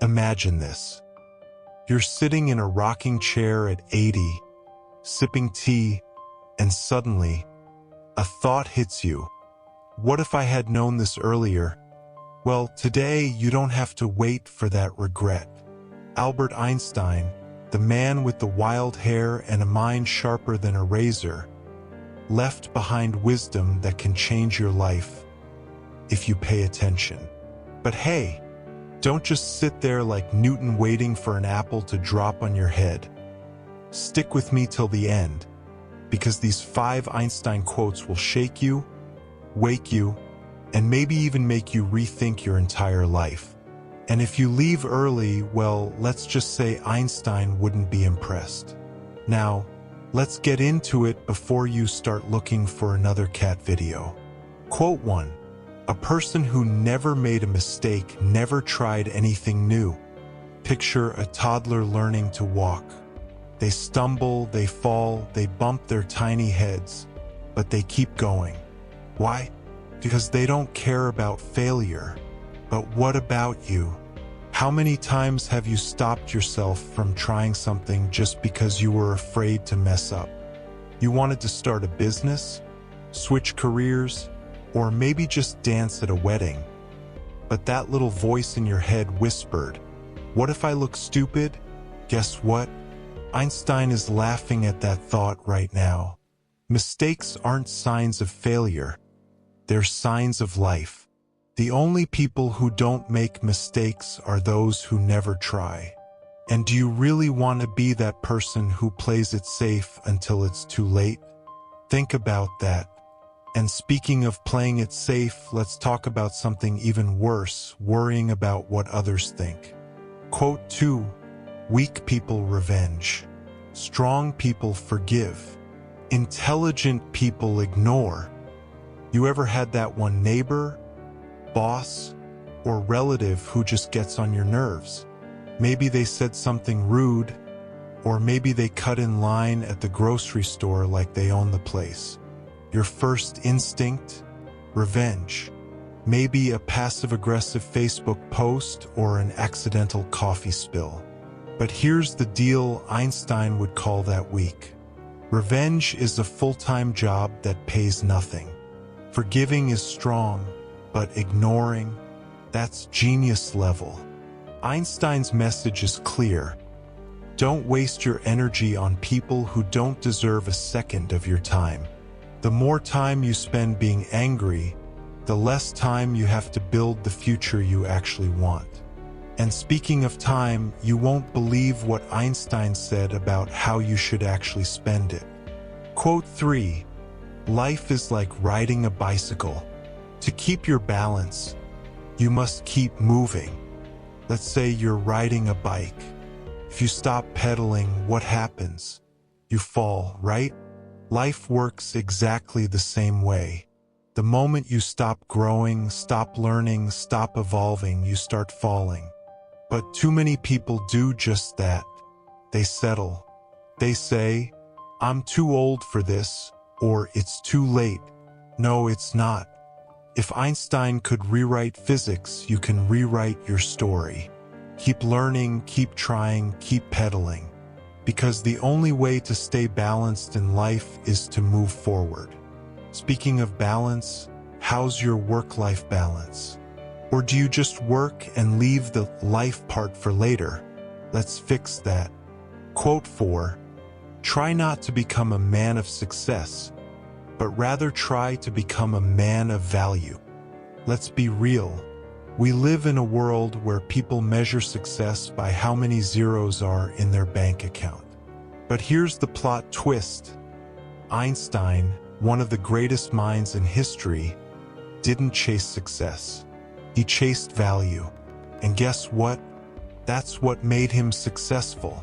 Imagine this. You're sitting in a rocking chair at 80, sipping tea, and suddenly, a thought hits you. What if I had known this earlier? Well, today you don't have to wait for that regret. Albert Einstein, the man with the wild hair and a mind sharper than a razor, left behind wisdom that can change your life if you pay attention. But hey, don't just sit there like Newton waiting for an apple to drop on your head. Stick with me till the end, because these 5 Einstein quotes will shake you, wake you, and maybe even make you rethink your entire life. And if you leave early, well, let's just say Einstein wouldn't be impressed. Now, let's get into it before you start looking for another cat video. Quote 1. A person who never made a mistake never tried anything new. Picture a toddler learning to walk. They stumble, they fall, they bump their tiny heads, but they keep going. Why? Because they don't care about failure. But what about you? How many times have you stopped yourself from trying something just because you were afraid to mess up? You wanted to start a business, switch careers, or maybe just dance at a wedding. But that little voice in your head whispered, "What if I look stupid?" Guess what? Einstein is laughing at that thought right now. Mistakes aren't signs of failure. They're signs of life. The only people who don't make mistakes are those who never try. And do you really want to be that person who plays it safe until it's too late? Think about that. And speaking of playing it safe, let's talk about something even worse, worrying about what others think. Quote 2. Weak people revenge. Strong people forgive. Intelligent people ignore. You ever had that one neighbor, boss, or relative who just gets on your nerves? Maybe they said something rude, or maybe they cut in line at the grocery store like they own the place. Your first instinct? Revenge. Maybe a passive-aggressive Facebook post or an accidental coffee spill. But here's the deal, Einstein would call that weak. Revenge is a full-time job that pays nothing. Forgiving is strong, but ignoring, that's genius level. Einstein's message is clear. Don't waste your energy on people who don't deserve a second of your time. The more time you spend being angry, the less time you have to build the future you actually want. And speaking of time, you won't believe what Einstein said about how you should actually spend it. Quote 3. Life is like riding a bicycle. To keep your balance, you must keep moving. Let's say you're riding a bike. If you stop pedaling, what happens? You fall, right? Life works exactly the same way. The moment you stop growing, stop learning, stop evolving, you start falling. But too many people do just that. They settle. They say, "I'm too old for this," or "It's too late." No, it's not. If Einstein could rewrite physics, you can rewrite your story. Keep learning, keep trying, keep pedaling. Because the only way to stay balanced in life is to move forward. Speaking of balance, how's your work-life balance? Or do you just work and leave the life part for later? Let's fix that. Quote 4. Try not to become a man of success, but rather try to become a man of value. Let's be real. We live in a world where people measure success by how many zeros are in their bank account. But here's the plot twist. Einstein, one of the greatest minds in history, didn't chase success. He chased value. And guess what? That's what made him successful.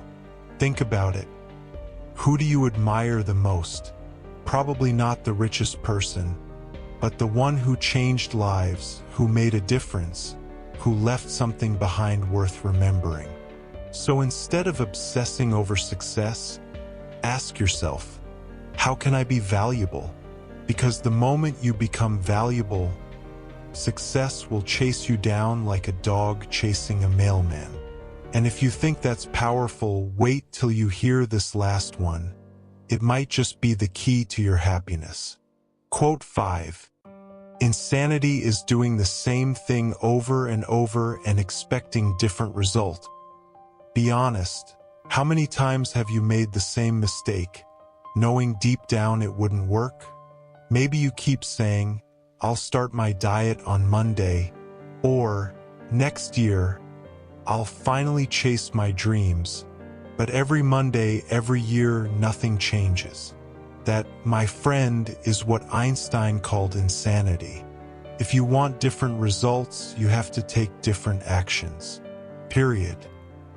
Think about it. Who do you admire the most? Probably not the richest person, but the one who changed lives, who made a difference, who left something behind worth remembering. So instead of obsessing over success, ask yourself, how can I be valuable? Because the moment you become valuable, success will chase you down like a dog chasing a mailman. And if you think that's powerful, wait till you hear this last one. It might just be the key to your happiness. Quote 5. Insanity is doing the same thing over and over and expecting different results. Be honest, how many times have you made the same mistake, knowing deep down it wouldn't work? Maybe you keep saying, I'll start my diet on Monday, or next year, I'll finally chase my dreams. But every Monday, every year, nothing changes. That, my friend, is what Einstein called insanity. If you want different results, you have to take different actions. Period.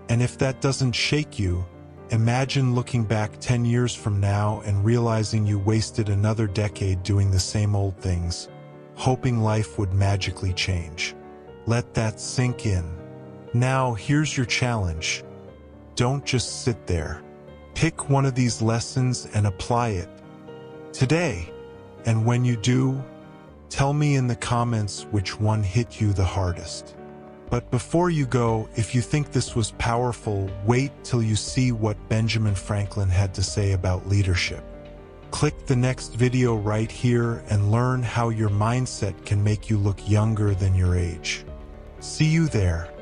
And if that doesn't shake you, imagine looking back 10 years from now and realizing you wasted another decade doing the same old things, hoping life would magically change. Let that sink in. Now, here's your challenge. Don't just sit there. Pick one of these lessons and apply it today. And when you do, tell me in the comments which one hit you the hardest. But before you go, if you think this was powerful, wait till you see what Benjamin Franklin had to say about leadership. Click the next video right here and learn how your mindset can make you look younger than your age. See you there.